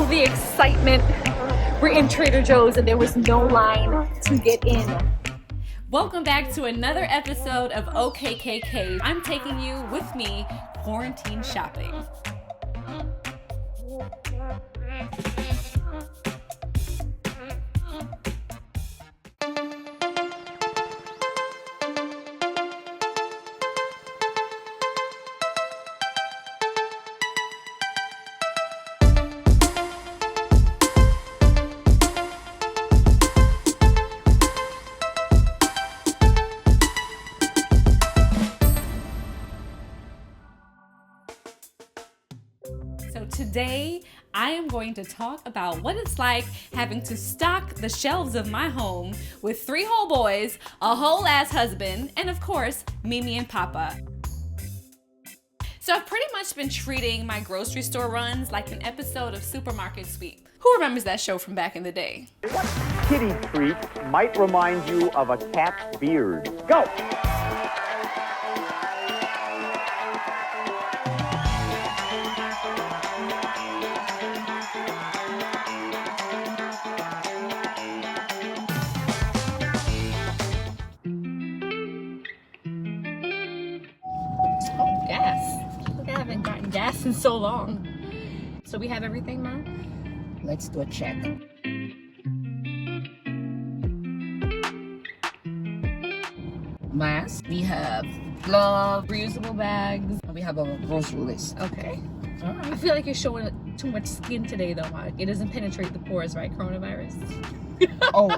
all the excitement. We're in Trader Joe's and there was no line to get in. Welcome back to another episode of OKKK. I'm taking you with me quarantine shopping. So today, I am going to talk about what it's like having to stock the shelves of my home with 3 whole boys, a whole ass husband, and of course, Mimi and Papa. So I've pretty much been treating my grocery store runs like an episode of Supermarket Sweep. Who remembers that show from back in the day? What kitty treat might remind you of a cat's beard? Go! Gas in so long. So we have everything, Mom? Let's do a check. Mask. We have gloves, Reusable bags. and we have a grocery list. Okay. All right. I feel like you're showing too much skin today, though, Mom. It doesn't penetrate the pores, right? Coronavirus. Oh,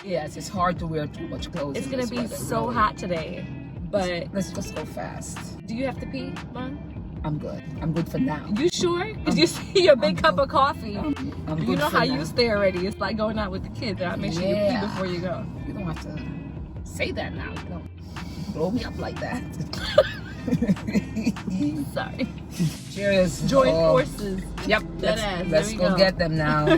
yes. It's hard to wear too much clothes. It's in gonna this be weather, so really. hot today. But Let's just go fast. do you have to pee, Mom? I'm good. I'm good for now. You sure? Because you see your big cup of coffee. I'm You good know for how now. you stay already. It's like going out with the kids. I'll make sure you pee Yeah. before you go. You don't have to say that now. You don't blow me up like that. Sorry. Cheers. Join Oh, forces. Yep. That ass. Let's There we go go. get them now.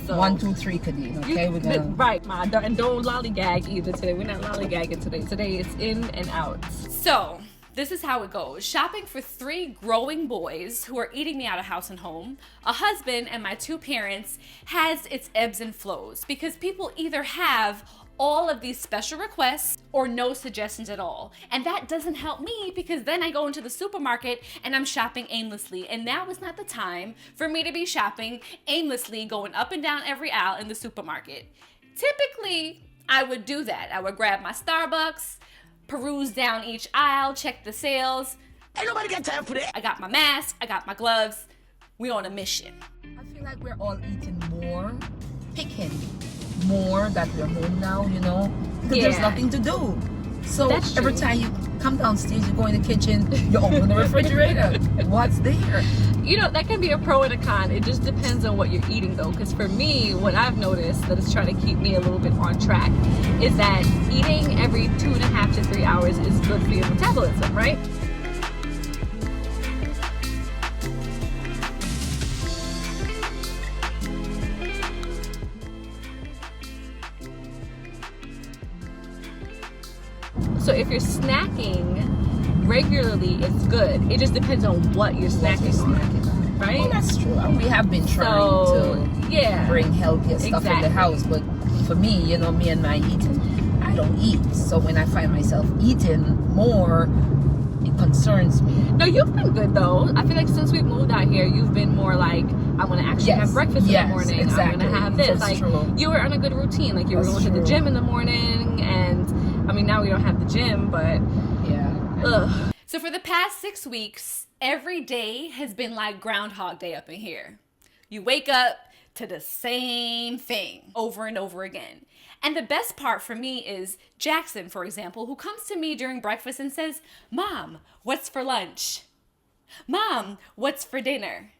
So, 1, 2, 3, Khadeen. Okay, we're gonna. Right, Ma. And don't lollygag either today. We're not lollygagging today. Today it's in and out. So, this is how it goes. Shopping for 3 growing boys who are eating me out of house and home, a husband, and my 2 parents has its ebbs and flows because people either have all of these special requests or no suggestions at all. And that doesn't help me because then I go into the supermarket and I'm shopping aimlessly. And now is not the time for me to be shopping aimlessly, going up and down every aisle in the supermarket. Typically, I would do that. I would grab my Starbucks, peruse down each aisle, check the sales. Ain't nobody got time for that. I got my mask, I got my gloves. We on a mission. I feel like we're all eating more, picking more that we're home now, you know, because there's Yeah. nothing to do. So That's every true. time you come downstairs, you go in the kitchen, you open the refrigerator. What's there? You know, that can be a pro and a con. It just depends on what you're eating, though. Because for me, what I've noticed that is trying to keep me a little bit on track is that eating every 2.5 to 3 hours is good for your metabolism, right? So if you're snacking regularly, it's good. It just depends on what you're snacking on, right? Well, that's true. And we have been trying So, to yeah. bring healthier stuff in Exactly. the house, but for me, you know, me and my eating, I don't eat. So when I find myself eating more, it concerns me. No, you've been good though. I feel like since we moved out here, you've been more like, I want to actually Yes, have breakfast in yes, the morning. exactly. I'm gonna have this. That's Like true. you were on a good routine. Like you were That's going to the true. gym in the morning, and I mean now we don't have the gym, but Yeah. ugh. So for the past 6 weeks, every day has been like Groundhog Day up in here. You wake up to the same thing over and over again. And the best part for me is Jackson, for example, who comes to me during breakfast and says, "Mom, what's for lunch? Mom, what's for dinner?"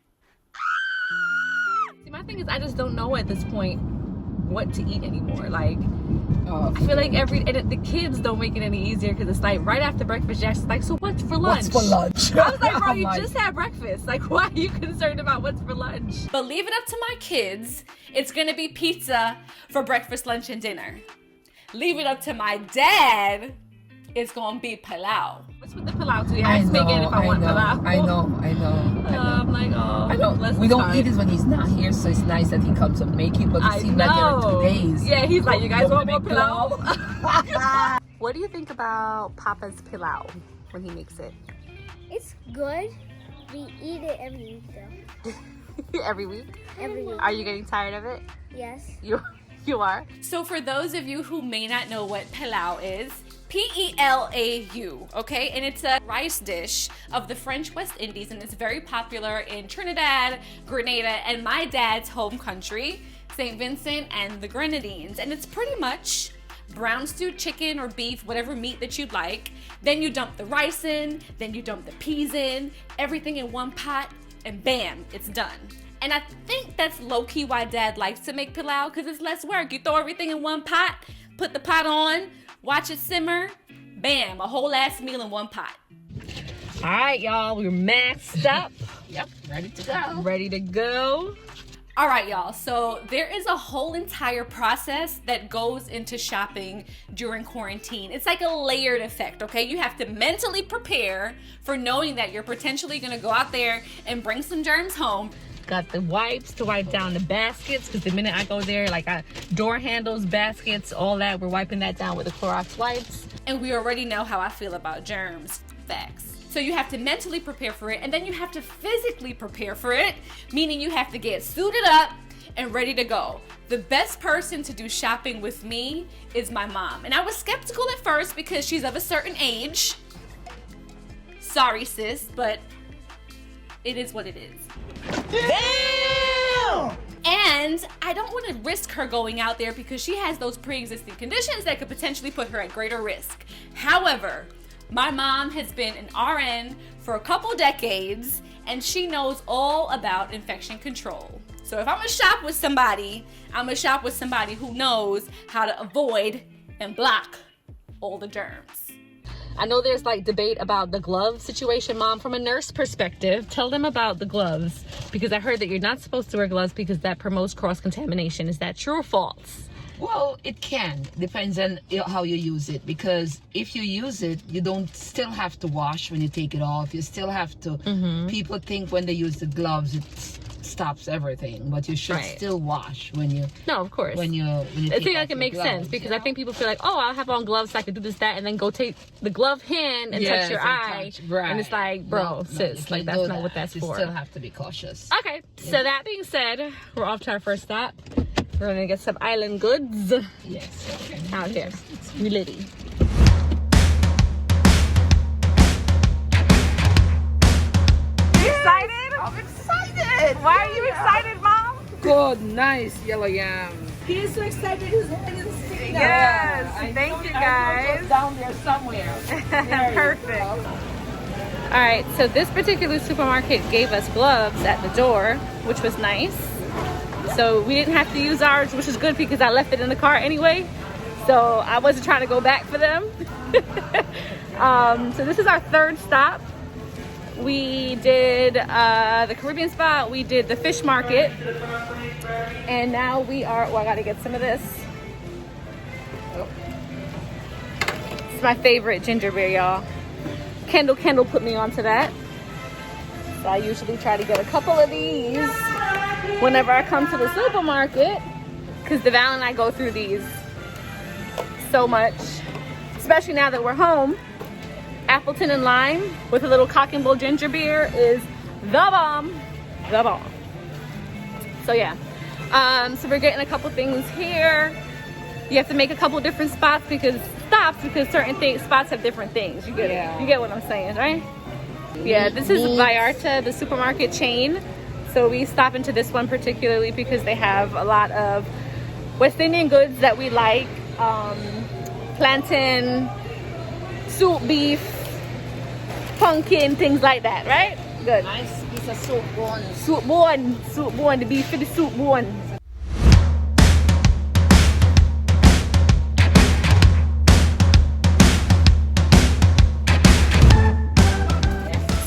See, my thing is I just don't know at this point what to eat anymore. Like Oh, I feel like and the kids don't make it any easier because it's like right after breakfast, Jackson's like, "So what's for lunch?" what's for lunch? I was like, "Bro, I'm you like, just had breakfast. Like, why are you concerned about what's for lunch?" But leave it up to my kids. It's gonna be pizza for breakfast, lunch, and dinner. Leave it up to my dad. It's gonna be pilau. What's with the pilau too? He asked me again if I want pilau. I know. I'm like, oh. I know. We don't eat it when he's not here, so it's nice that he comes and make it. But it seems like every 2 days. Yeah, he's like, you guys want more pilau? What do you think about Papa's pilau when he makes it? It's good. We eat it every week though. Every week? Every week. Are you getting tired of it? Yes. You are? So for those of you who may not know what pilau is, P-E-L-A-U, okay? And it's a rice dish of the French West Indies, and it's very popular in Trinidad, Grenada, and my dad's home country, St. Vincent and the Grenadines. And it's pretty much brown stewed chicken or beef, whatever meat that you'd like. Then you dump the rice in, then you dump the peas in, everything in one pot, and bam, it's done. And I think that's low-key why Dad likes to make pilau, because it's less work. You throw everything in one pot, put the pot on, watch it simmer, bam, a whole ass meal in one pot. All right, y'all, we're maxed up. Yep, ready to go. Ready to go. All right, y'all, so there is a whole entire process that goes into shopping during quarantine. It's like a layered effect, okay? You have to mentally prepare for knowing that you're potentially gonna go out there and bring some germs home. Got the wipes to wipe down the baskets, because the minute I go there, like door handles, baskets, all that, we're wiping that down with the Clorox wipes. And we already know how I feel about germs. Facts. So you have to mentally prepare for it, and then you have to physically prepare for it, meaning you have to get suited up and ready to go. The best person to do shopping with me is my mom. And I was skeptical at first because she's of a certain age. Sorry, sis, but it is what it is. Damn! And I don't want to risk her going out there because she has those pre-existing conditions that could potentially put her at greater risk. However, my mom has been an RN for a couple decades, and she knows all about infection control. So if I'm gonna shop with somebody, I'm gonna shop with somebody who knows how to avoid and block all the germs. I know there's like debate about the glove situation, Mom. From a nurse perspective, tell them about the gloves, because I heard that you're not supposed to wear gloves because that promotes cross-contamination. Is that true or false? Well, it can. Depends on how you use it. Because if you use it, you don't still have to wash when you take it off. You still have to. People think when they use the gloves, it stops everything, but you should still wash when you. No, of course. When you I think that can make sense, because I think people feel like, oh, I'll have on gloves so I can do this, that, and then go take the glove hand and touch your eye, and it's like, bro, sis, like that's not what that's for. You still have to be cautious. Okay, so that being said, we're off to our first stop. We're gonna get some island goods. Yes. Okay. Out here. We litty. Excited? I'm excited. Why are you excited, Mom? Good, nice yellow yam. He is so excited his head is sticking out. Yes, thank you guys. Down there somewhere. Perfect. All right, so this particular supermarket gave us gloves at the door, which was nice. So we didn't have to use ours, which is good because I left it in the car anyway. So I wasn't trying to go back for them. So this is our third stop. We did the Caribbean spot, we did the fish market, and now we are, I gotta get some of this. It's my favorite ginger beer, y'all. Kendall put me onto that. So I usually try to get a couple of these whenever I come to the supermarket, because DeVal and I go through these so much, especially now that we're home. Appleton and lime with a little cock and bull ginger beer is the bomb. So yeah, so we're getting a couple things here. You have to make a couple different spots because certain spots have different things. You get it? You get what I'm saying, right? Yeah, this is Vallarta, the supermarket chain. So we stop into this one particularly because they have a lot of West Indian goods that we like. Plantain, soup beef, pumpkin, things like that, right? Good. Nice piece of soup bone. Soup bone, the beef for the soup bone.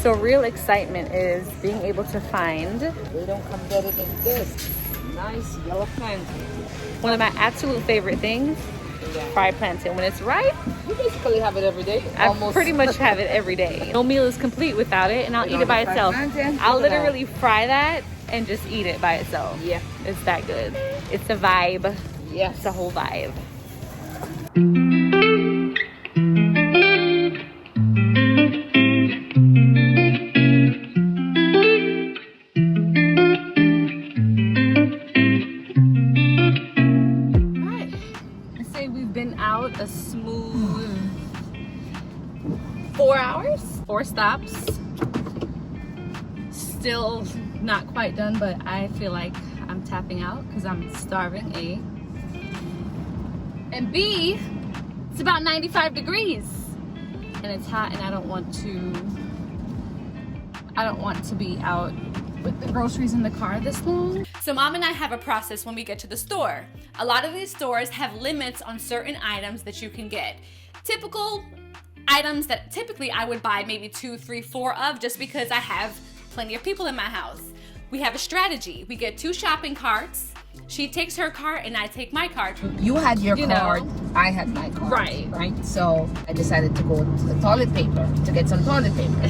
So real excitement is being able to find They don't come better than this. Nice yellow plantain. one of my absolute favorite things fried plantain. When it's ripe, You basically have it every day. I pretty much have it every day. No meal is complete without it, and I'll eat it by itself. I'll literally fry that and just eat it by itself. Yeah. It's that good. It's a vibe. Yes. It's a whole vibe. Out a smooth 4 hours, 4 stops. Still not quite done, but I feel like I'm tapping out because I'm starving, A. And B, it's about 95 degrees and it's hot, and I don't want to be out with the groceries in the car this long. So Mom and I have a process when we get to the store. A lot of these stores have limits on certain items that you can get. Typical items that typically I would buy maybe 2, 3, 4 of, just because I have plenty of people in my house. We have a strategy. We get 2 shopping carts. She takes her cart and I take my cart. You had your You card, know. I had my card. Right. So I decided to go to the toilet paper to get some toilet paper.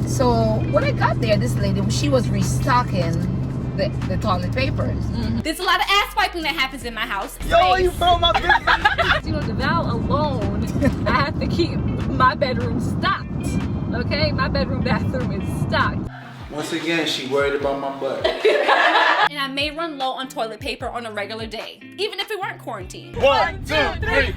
So when I got there, this lady, she was restocking the toilet papers. There's a lot of ass wiping that happens in my house. Yo, you found my business. You know, DeVal alone, I have to keep my bedroom stocked. Okay, my bedroom bathroom is stocked. Once again, she worried about my butt. And I may run low on toilet paper on a regular day, even if we weren't quarantined. 1, 2, 3.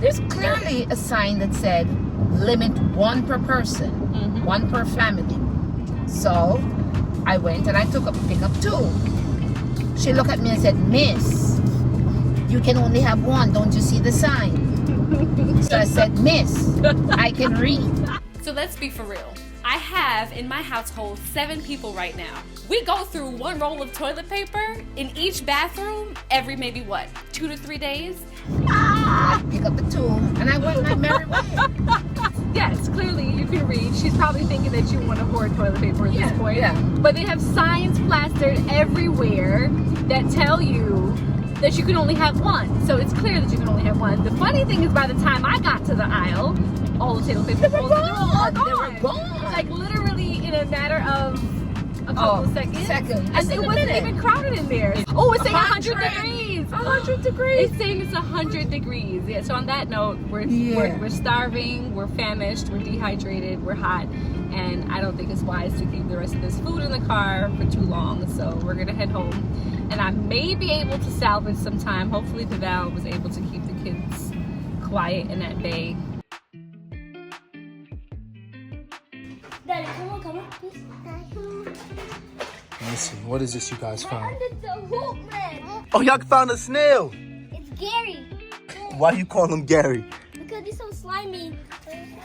There's clearly a sign that said limit 1 per person, 1 per family. So I went and I picked up 2. She looked at me and said, "Miss, you can only have 1. Don't you see the sign?" So I said, "Miss, I can read." So let's be for real. I have in my household 7 people right now. We go through 1 roll of toilet paper in each bathroom every maybe 2 to 3 days. I pick up the 2 and I went my merry way. Yes, clearly you can read. She's probably thinking that you want to hoard toilet paper at this point. Yeah. But they have signs plastered everywhere that tell you that you can only have 1. So it's clear that you can only have 1. The funny thing is, by the time I got to the aisle, all the toilet paper rolls are all gone. They were gone. Like literally in a matter of a couple of seconds. Less And than it a wasn't minute. even crowded in there. Oh, it's saying 100 100. degrees. 100 degrees. It's saying it's 100 degrees. Yeah. So on that note, we're starving, we're famished, we're dehydrated, we're hot, and I don't think it's wise to keep the rest of this food in the car for too long. So we're gonna head home, and I may be able to salvage some time. Hopefully, DeVal was able to keep the kids quiet in that bay. Daddy, come on, please. Let's see, what is this you guys found? It's a hoop man. Oh, y'all found a snail. It's Gary. Why you call him Gary? Because he's so slimy.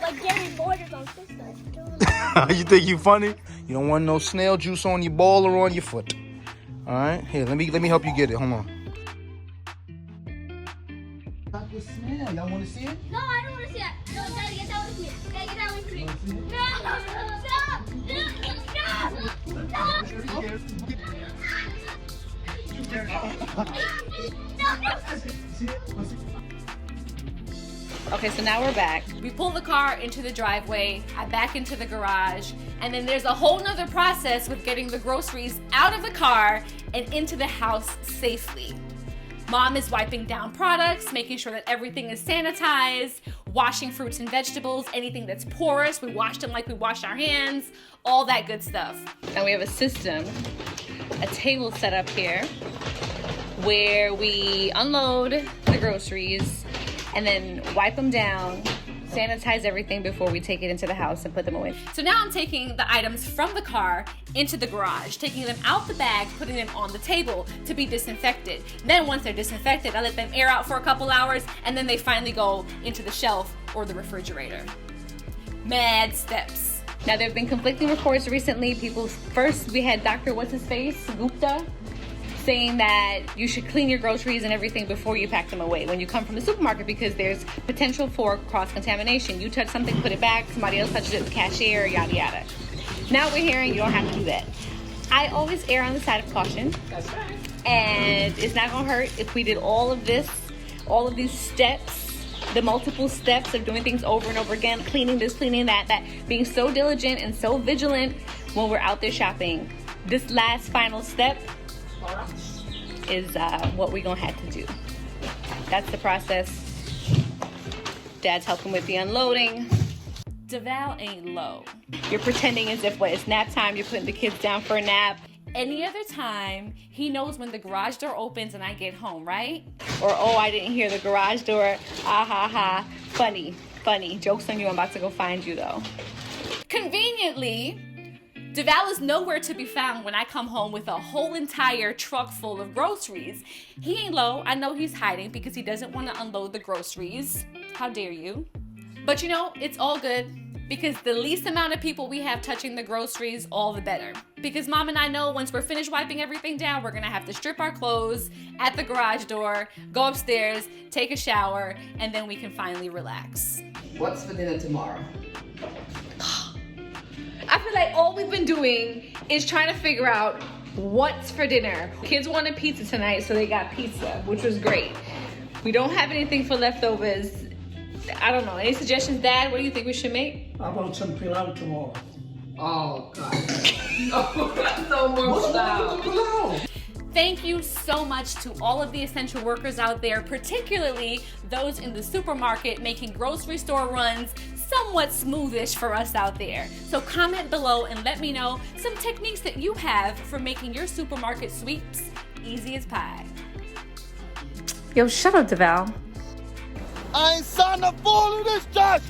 Like Gary Borders on Sister. You think you funny? You don't want no snail juice on your ball or on your foot. All right, here, let me help you get it. Hold on. Not the snail. Y'all want to see it? No, I don't want to see that. No, Daddy, get that with me. Daddy, get that with me. No, Okay, so now we're back. We pull the car into the driveway, I back into the garage, and then there's a whole nother process with getting the groceries out of the car and into the house safely. Mom is wiping down products, making sure that everything is sanitized, washing fruits and vegetables, anything that's porous, we wash them like we wash our hands, all that good stuff. And we have a system, a table set up here where we unload the groceries and then wipe them down, sanitize everything before we take it into the house and put them away. So now I'm taking the items from the car into the garage, taking them out the bag, putting them on the table to be disinfected. Then once they're disinfected, I let them air out for a couple hours, and then they finally go into the shelf or the refrigerator. Mad steps. Now, there have been conflicting reports recently. First we had Dr. What's-His-Face, Gupta, saying that you should clean your groceries and everything before you pack them away when you come from the supermarket, because there's potential for cross-contamination. You touch something, put it back, somebody else touches it, the cashier, yada yada. Now we're hearing you don't have to do that. I always err on the side of caution. That's right. and it's not gonna hurt if we did all of this, all of these steps, the multiple steps of doing things over and over again, cleaning this, cleaning that, being so diligent and so vigilant when we're out there shopping. This last final step is what we're gonna have to do. That's the process. Dad's helping with the unloading. DeVal ain't low. You're pretending as if, what, it's nap time, you're putting the kids down for a nap. Any other time, he knows when the garage door opens and I get home, right? Or, oh, I didn't hear the garage door. Ah, ha, ha. Funny. Joke's on you, I'm about to go find you, though. Conveniently, DeVal is nowhere to be found when I come home with a whole entire truck full of groceries. He ain't low. I know he's hiding because he doesn't want to unload the groceries. How dare you? But you know, it's all good because the least amount of people we have touching the groceries, all the better. Because Mom and I know once we're finished wiping everything down, we're gonna have to strip our clothes at the garage door, go upstairs, take a shower, and then we can finally relax. What's for dinner tomorrow? I feel like all we've been doing is trying to figure out what's for dinner. Kids wanted pizza tonight, so they got pizza, which was great. We don't have anything for leftovers. I don't know. Any suggestions, Dad? What do you think we should make? I want some pilau tomorrow. Oh, God. No more pilau. Thank you so much to all of the essential workers out there, particularly those in the supermarket making grocery store runs somewhat smoothish for us out there. So comment below and let me know some techniques that you have for making your supermarket sweeps easy as pie. Yo, shut up, DeVal. I ain't signed up for all of this, Josh.